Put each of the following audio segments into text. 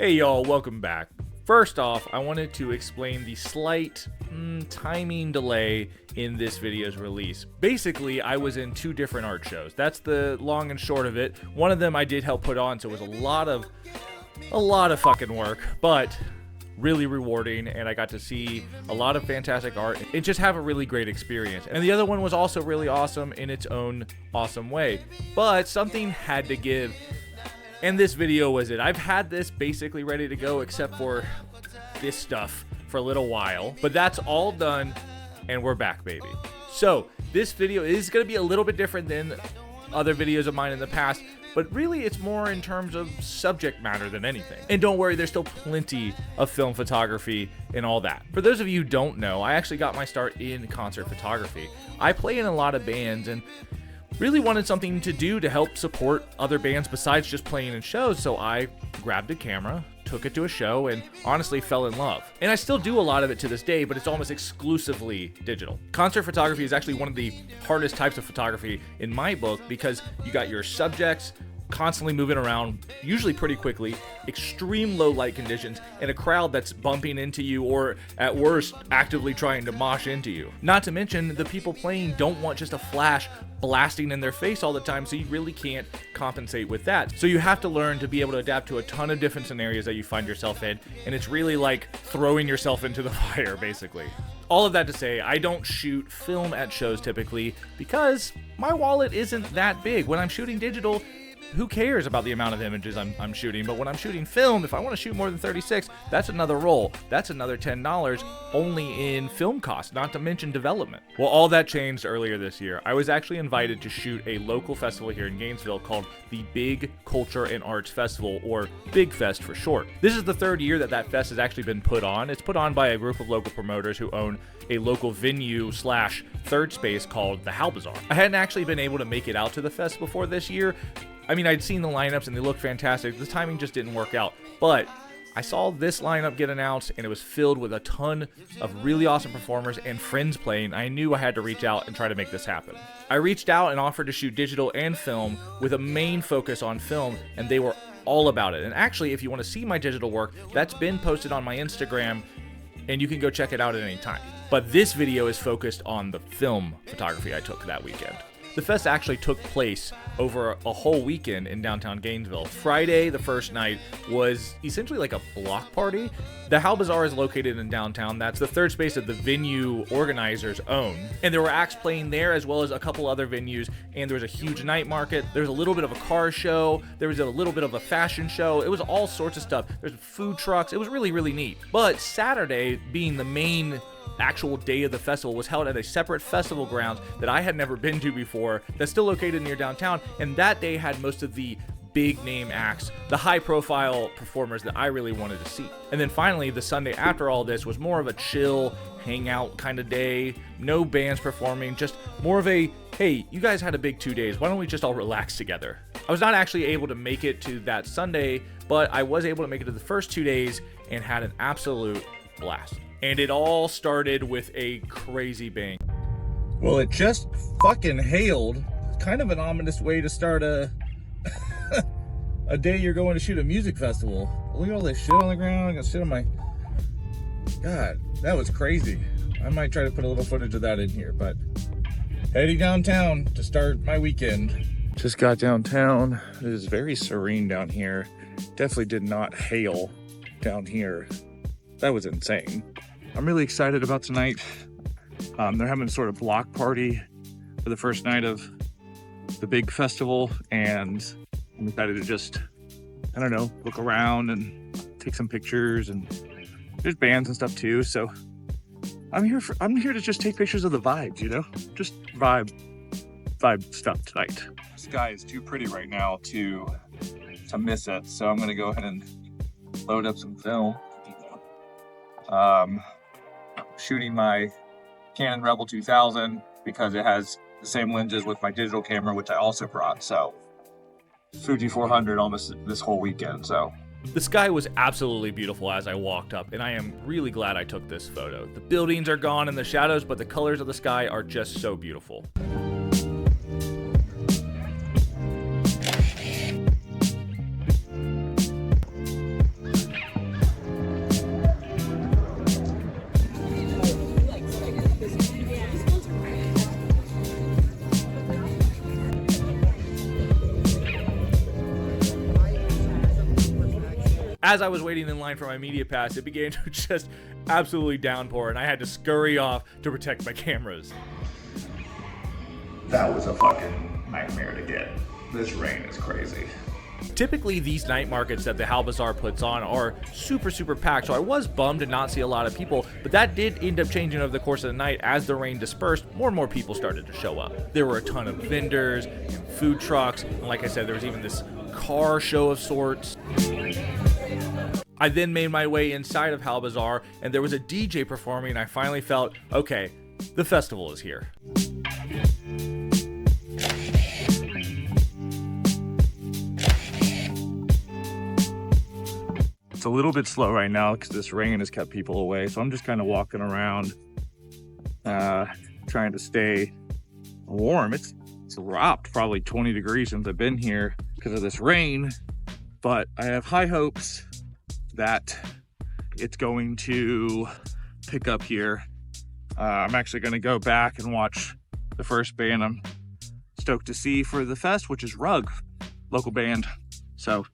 Hey y'all, welcome back. First off, I wanted to explain the slight timing delay in this video's release. Basically, I was in two different art shows. That's the long and short of it. One of them I did help put on, so it was a lot of fucking work, but really rewarding, and I got to see a lot of fantastic art and just have a really great experience. And the other one was also really awesome in its own awesome way, but something had to give, and this video was it. I've had this basically ready to go except for this stuff for a little while, but that's all done and we're back, baby. So this video is going to be a little bit different than other videos of mine in the past, but really it's more in terms of subject matter than anything. And don't worry, there's still plenty of film photography and all that. For those of you who don't know, I actually got my start in concert photography. I play in a lot of bands and really wanted something to do to help support other bands besides just playing in shows, so I grabbed a camera, took it to a show, and honestly fell in love. And I still do a lot of it to this day, but it's almost exclusively digital. Concert photography is actually one of the hardest types of photography in my book because you got your subjects constantly moving around, usually pretty quickly, extreme low light conditions, and a crowd that's bumping into you or at worst actively trying to mosh into you. Not to mention the people playing don't want just a flash blasting in their face all the time, so you really can't compensate with that. So you have to learn to be able to adapt to a ton of different scenarios that you find yourself in, and it's really like throwing yourself into the fire, basically. All of that to say, I don't shoot film at shows typically because my wallet isn't that big. When I'm shooting digital, who cares about the amount of images I'm shooting? But when I'm shooting film, if I want to shoot more than 36, that's another roll. That's another $10 only in film costs, not to mention development. Well, all that changed earlier this year. I was actually invited to shoot a local festival here in Gainesville called the Big Culture and Arts Festival, or Big Fest for short. This is the third year that fest has actually been put on. It's put on by a group of local promoters who own a local venue / third space called the Bazaar. I hadn't actually been able to make it out to the fest before this year. I mean, I'd seen the lineups and they looked fantastic. The timing just didn't work out. But I saw this lineup get announced and it was filled with a ton of really awesome performers and friends playing. I knew I had to reach out and try to make this happen. I reached out and offered to shoot digital and film with a main focus on film, and they were all about it. And actually, if you want to see my digital work, that's been posted on my Instagram and you can go check it out at any time. But this video is focused on the film photography I took that weekend. The fest actually took place over a whole weekend in downtown Gainesville. Friday, the first night, was essentially like a block party. The Bazaar is located in downtown. That's the third space that the venue organizers own. And there were acts playing there as well as a couple other venues. And there was a huge night market. There was a little bit of a car show. There was a little bit of a fashion show. It was all sorts of stuff. There's food trucks. It was really, really neat. But Saturday, being the main actual day of the festival, was held at a separate festival grounds that I had never been to before, that's still located near downtown, and that day had most of the big name acts, the high profile performers that I really wanted to see. And then finally, the Sunday after all this was more of a chill hangout kind of day, no bands performing, just more of a, hey, you guys had a big 2 days, why don't we just all relax together? I was not actually able to make it to that Sunday, but I was able to make it to the first 2 days and had an absolute blast. And it all started with a crazy bang. Well, it just fucking hailed. Kind of an ominous way to start a day you're going to shoot a music festival. Look at all this shit on the ground. I got shit on my... God, that was crazy. I might try to put a little footage of that in here, but heading downtown to start my weekend. Just got downtown. It is very serene down here. Definitely did not hail down here. That was insane. I'm really excited about tonight. They're having a sort of block party for the first night of the big festival, and I'm excited to just, I don't know, look around and take some pictures, and there's bands and stuff too. So I'm here to just take pictures of the vibes, you know, just vibe stuff tonight. The sky is too pretty right now to miss it, so I'm gonna go ahead and load up some film. Shooting my Canon Rebel 2000 because it has the same lenses with my digital camera, which I also brought. So Fuji 400 almost this whole weekend. So the sky was absolutely beautiful as I walked up, and I am really glad I took this photo. The buildings are gone in the shadows, but the colors of the sky are just so beautiful. As I was waiting in line for my media pass, it began to just absolutely downpour, and I had to scurry off to protect my cameras. That was a fucking nightmare to get. This rain is crazy. Typically, these night markets that the Hal Bazaar puts on are super packed, so I was bummed to not see a lot of people, but that did end up changing over the course of the night. As the rain dispersed, more and more people started to show up. There were a ton of vendors and food trucks, and like I said, there was even this car show of sorts. I then made my way inside of Hal Bazaar, and there was a DJ performing, and I finally felt, okay, the festival is here. It's a little bit slow right now because this rain has kept people away, so I'm just kind of walking around trying to stay warm. It's dropped probably 20 degrees since I've been here because of this rain, but I have high hopes that it's going to pick up here. I'm actually going to go back and watch the first band I'm stoked to see for the fest, which is Rug, local band. So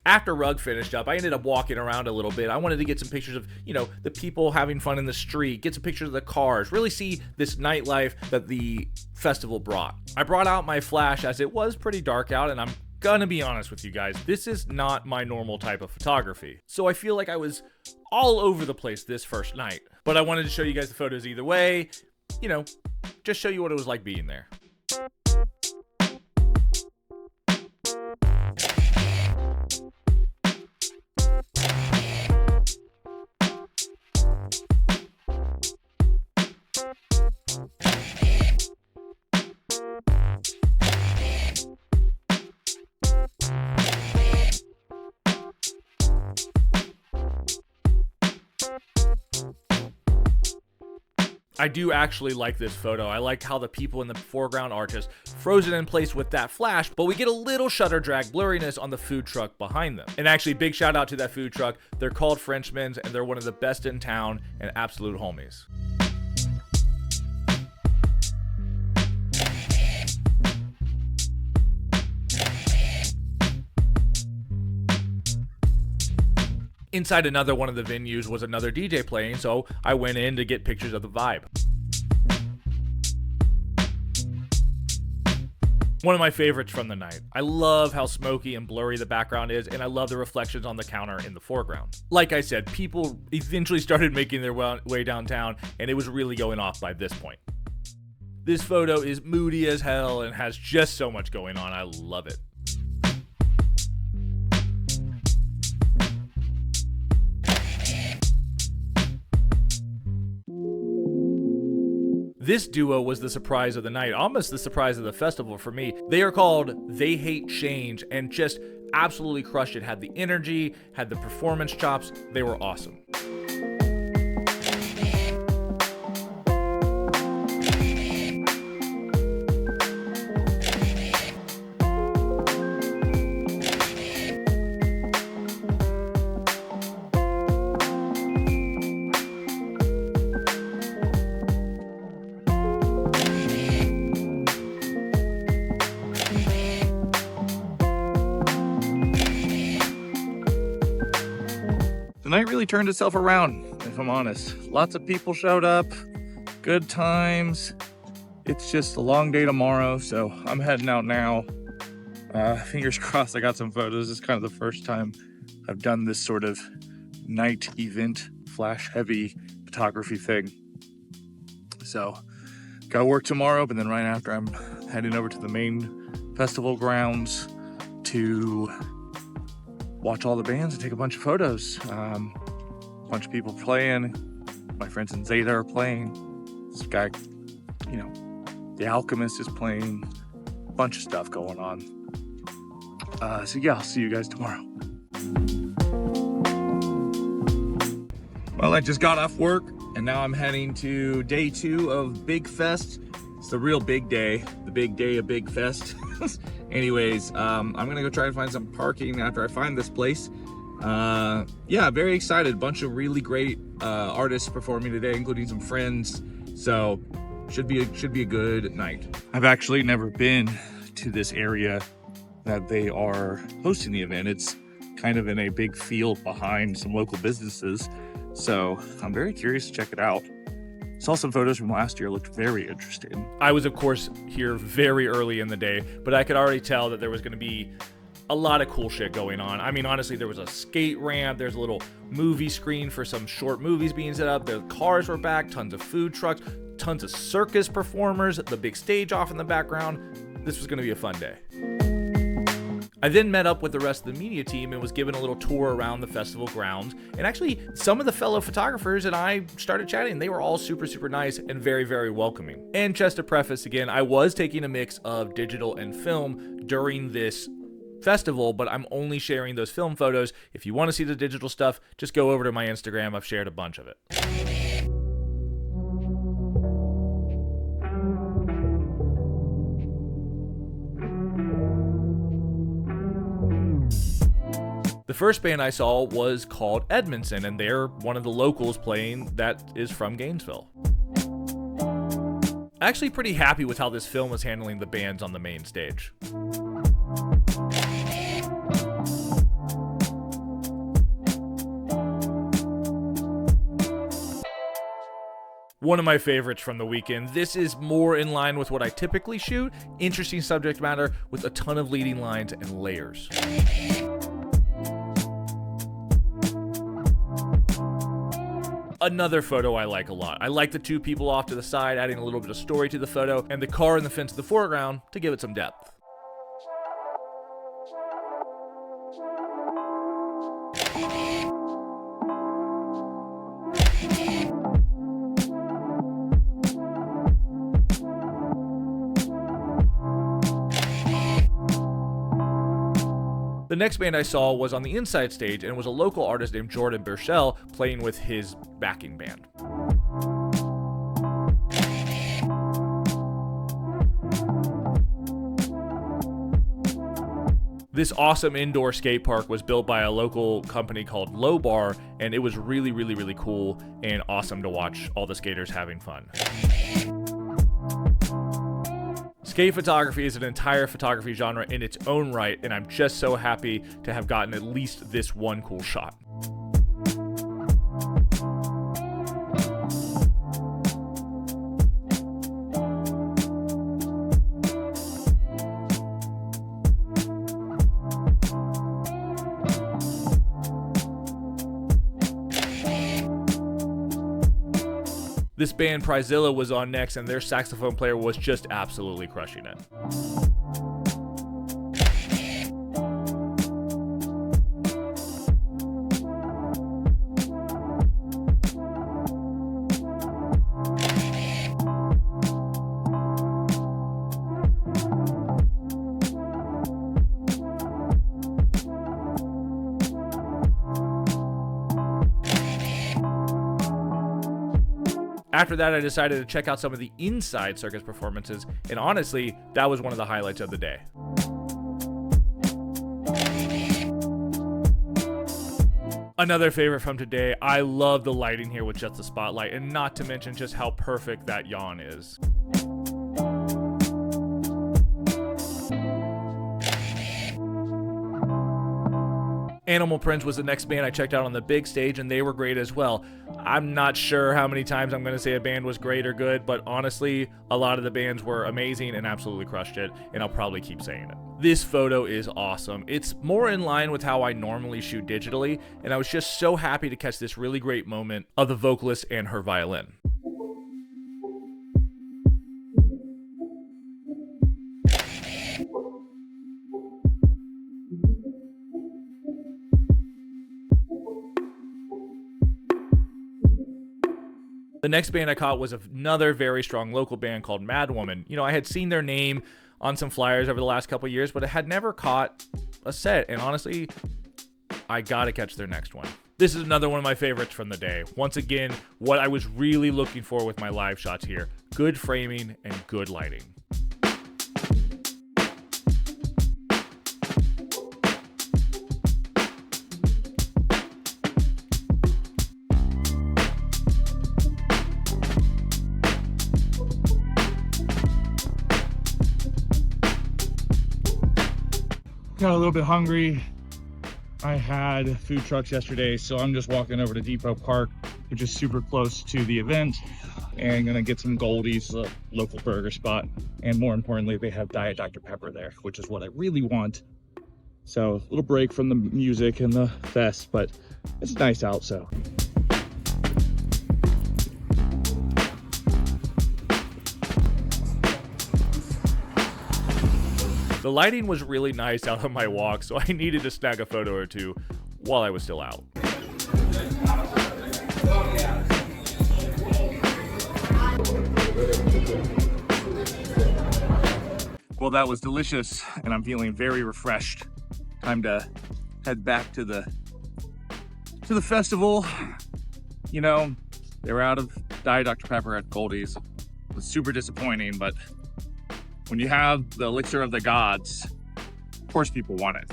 after Rug finished up, I ended up walking around a little bit. I wanted to get some pictures of, the people having fun in the street, get some pictures of the cars, really see this nightlife that the festival brought. I brought out my flash as it was pretty dark out, and I'm gonna be honest with you guys, this is not my normal type of photography. So I feel like I was all over the place this first night. But I wanted to show you guys the photos either way, just show you what it was like being there. I do actually like this photo. I like how the people in the foreground are just frozen in place with that flash, but we get a little shutter drag blurriness on the food truck behind them. And actually, big shout out to that food truck. They're called Frenchmen's, and they're one of the best in town and absolute homies. Inside another one of the venues was another DJ playing, so I went in to get pictures of the vibe. One of my favorites from the night. I love how smoky and blurry the background is, and I love the reflections on the counter in the foreground. Like I said, people eventually started making their way downtown, and it was really going off by this point. This photo is moody as hell and has just so much going on. I love it. This duo was the surprise of the night, almost the surprise of the festival for me. They are called They Hate Change and just absolutely crushed it. Had the energy, had the performance chops. They were awesome. The night really turned itself around, if I'm honest. Lots of people showed up, good times. It's just a long day tomorrow, so I'm heading out now. Fingers crossed I got some photos. It's kind of the first time I've done this sort of night event, flash heavy photography thing. So, gotta work tomorrow, but then right after I'm heading over to the main festival grounds to watch all the bands and take a bunch of photos. A bunch of people playing. My friends in Zeta are playing. This guy, The Alchemist is playing. A bunch of stuff going on. So yeah, I'll see you guys tomorrow. Well, I just got off work and now I'm heading to day 2 of Big Fest. It's the real big day, the big day of Big Fest. Anyways, I'm gonna go try to find some parking after I find this place, Yeah, very excited. Bunch of really great artists performing today, including some friends. So should be a good night. I've actually never been to this area that they are hosting the event. It's kind of in a big field behind some local businesses. So I'm very curious to check it out. Saw some photos from last year, looked very interesting. I was, of course, here very early in the day, but I could already tell that there was going to be a lot of cool shit going on. I mean, honestly, there was a skate ramp, there's a little movie screen for some short movies being set up, the cars were back, tons of food trucks, tons of circus performers, the big stage off in the background. This was going to be a fun day. I then met up with the rest of the media team and was given a little tour around the festival grounds. And actually, some of the fellow photographers and I started chatting. They were all super, super nice and very, very welcoming. And just to preface again, I was taking a mix of digital and film during this festival, but I'm only sharing those film photos. If you want to see the digital stuff, just go over to my Instagram. I've shared a bunch of it. The first band I saw was called Edmondson, and they're one of the locals playing that is from Gainesville. Actually pretty happy with how this film is handling the bands on the main stage. One of my favorites from the weekend. This is more in line with what I typically shoot. Interesting subject matter with a ton of leading lines and layers. Another photo I like a lot. I like the two people off to the side, adding a little bit of story to the photo, and the car and the fence in the foreground to give it some depth. The next band I saw was on the inside stage and was a local artist named Jordan Burchell playing with his backing band. This awesome indoor skate park was built by a local company called Low Bar, and it was really, really, really cool and awesome to watch all the skaters having fun. Skate photography is an entire photography genre in its own right, and I'm just so happy to have gotten at least this one cool shot. This band Prizilla was on next, and their saxophone player was just absolutely crushing it. After that, I decided to check out some of the inside circus performances, and honestly, that was one of the highlights of the day. Another favorite from today, I love the lighting here with just the spotlight, and not to mention just how perfect that yawn is. Animal Prints was the next band I checked out on the big stage, and they were great as well. I'm not sure how many times I'm going to say a band was great or good, but honestly, a lot of the bands were amazing and absolutely crushed it, and I'll probably keep saying it. This photo is awesome. It's more in line with how I normally shoot digitally, and I was just so happy to catch this really great moment of the vocalist and her violin. The next band I caught was another very strong local band called Mad Woman. You know, I had seen their name on some flyers over the last couple of years, but I had never caught a set. And honestly, I gotta catch their next one. This is another one of my favorites from the day. Once again, what I was really looking for with my live shots here. Good framing and good lighting. got a little bit hungry. I had food trucks yesterday, so I'm just walking over to Depot Park, which is super close to the event, and gonna get some Goldie's, a local burger spot. And more importantly, they have Diet Dr. Pepper there, which is what I really want. So a little break from the music and the fest, but it's nice out, so. The lighting was really nice out on my walk, so I needed to snag a photo or two while I was still out. Well, that was delicious, and I'm feeling very refreshed. Time to head back to the festival. You know, they were out of Diet Dr. Pepper at Goldie's. It was super disappointing, but when you have the elixir of the gods, of course people want it.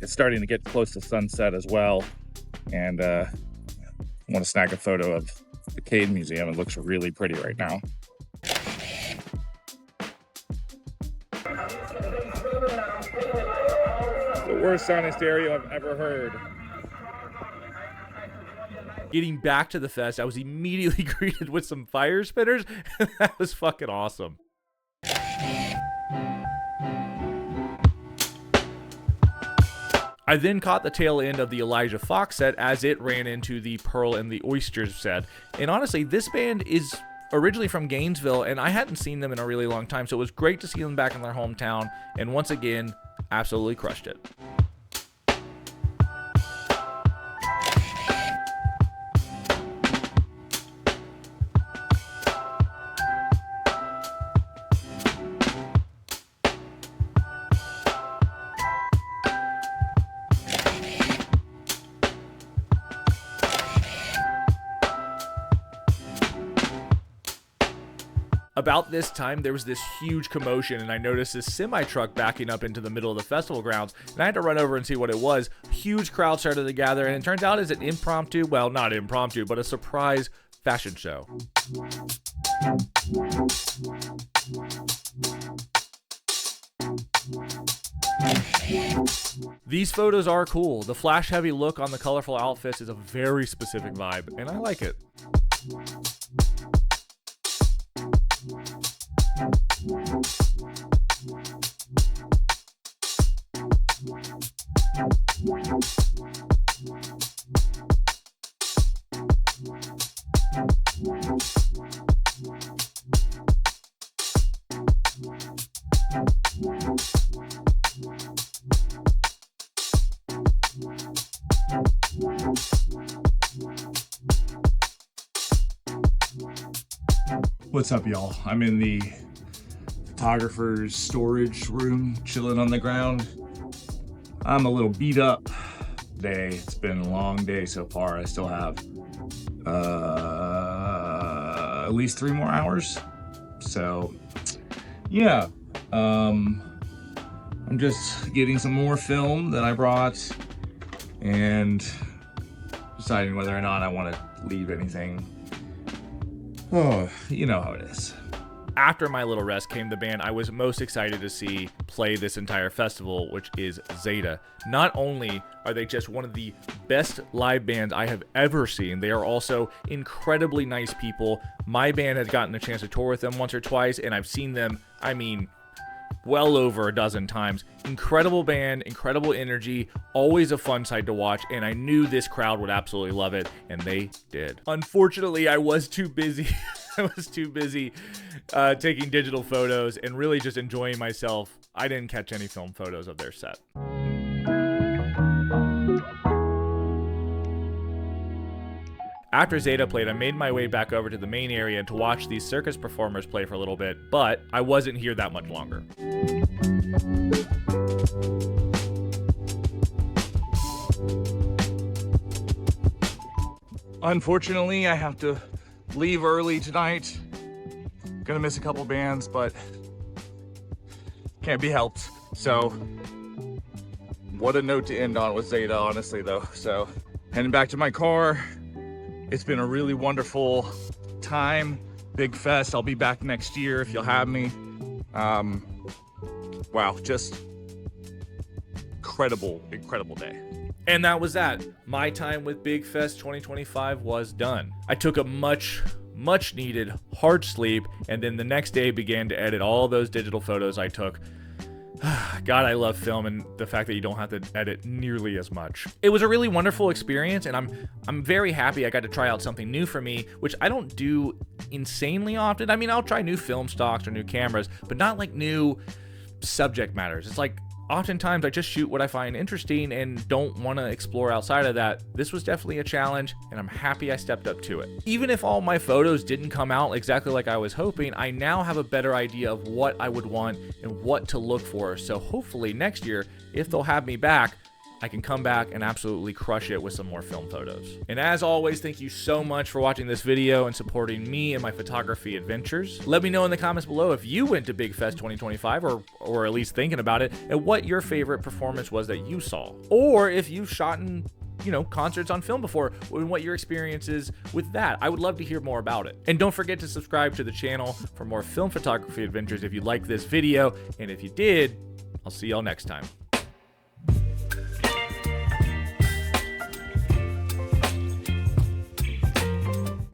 It's starting to get close to sunset as well, and I want to snag a photo of the Cade Museum. It looks really pretty right now. The worst sounding stereo I've ever heard. Getting back to the fest, I was immediately greeted with some fire spinners. That was fucking awesome. I then caught the tail end of the Elijah Fox set as it ran into the Pearl and the Oysters set. And honestly, this band is originally from Gainesville, and I hadn't seen them in a really long time, so it was great to see them back in their hometown, and once again, absolutely crushed it. About this time, there was this huge commotion, and I noticed this semi-truck backing up into the middle of the festival grounds, and I had to run over and see what it was. Huge crowd started to gather, and it turns out it's an impromptu, well, not impromptu, but a surprise fashion show. These photos are cool. The flash-heavy look on the colorful outfits is a very specific vibe, and I like it. What's up, y'all? I'm in the photographer's storage room, chilling on the ground. I'm a little beat up today. It's been a long day so far. I still have at least 3 more hours. So yeah, I'm just getting some more film that I brought and deciding whether or not I want to leave anything. Oh, you know how it is. After my little rest came the band I was most excited to see play this entire festival, which is Zeta. Not only are they just one of the best live bands I have ever seen, they are also incredibly nice people. My band has gotten a chance to tour with them once or twice, and I've seen them, I mean, well over a dozen times. Incredible band, incredible energy, always a fun sight to watch, and I knew this crowd would absolutely love it, and they did. Unfortunately, I was too busy. Taking digital photos and really just enjoying myself. I didn't catch any film photos of their set. After Zeta played, I made my way back over to the main area to watch these circus performers play for a little bit, but I wasn't here that much longer. Unfortunately, I have to leave early tonight. Gonna miss a couple bands, but can't be helped. So, what a note to end on with Zeta, honestly, though. So, heading back to my car. It's been a really wonderful time. Big fest. I'll be back next year if you'll have me. Wow, just incredible day. And that was that. My time with Big Fest 2025 was done. I took a much needed hard sleep, and then the next day began to edit all those digital photos I took. God, I love film and the fact that you don't have to edit nearly as much. It was a really wonderful experience, and I'm very happy I got to try out something new for me, which I don't do insanely often. I mean, I'll try new film stocks or new cameras, but not like new subject matters. It's like oftentimes I just shoot what I find interesting and don't want to explore outside of that. This was definitely a challenge, and I'm happy I stepped up to it. Even if all my photos didn't come out exactly like I was hoping, I now have a better idea of what I would want and what to look for. So hopefully next year, if they'll have me back, I can come back and absolutely crush it with some more film photos. And as always, thank you so much for watching this video and supporting me and my photography adventures. Let me know in the comments below if you went to Big Fest 2025 or at least thinking about it, and what your favorite performance was that you saw. Or if you've shot in, concerts on film before, and what your experience is with that. I would love to hear more about it. And don't forget to subscribe to the channel for more film photography adventures if you like this video. And if you did, I'll see y'all next time.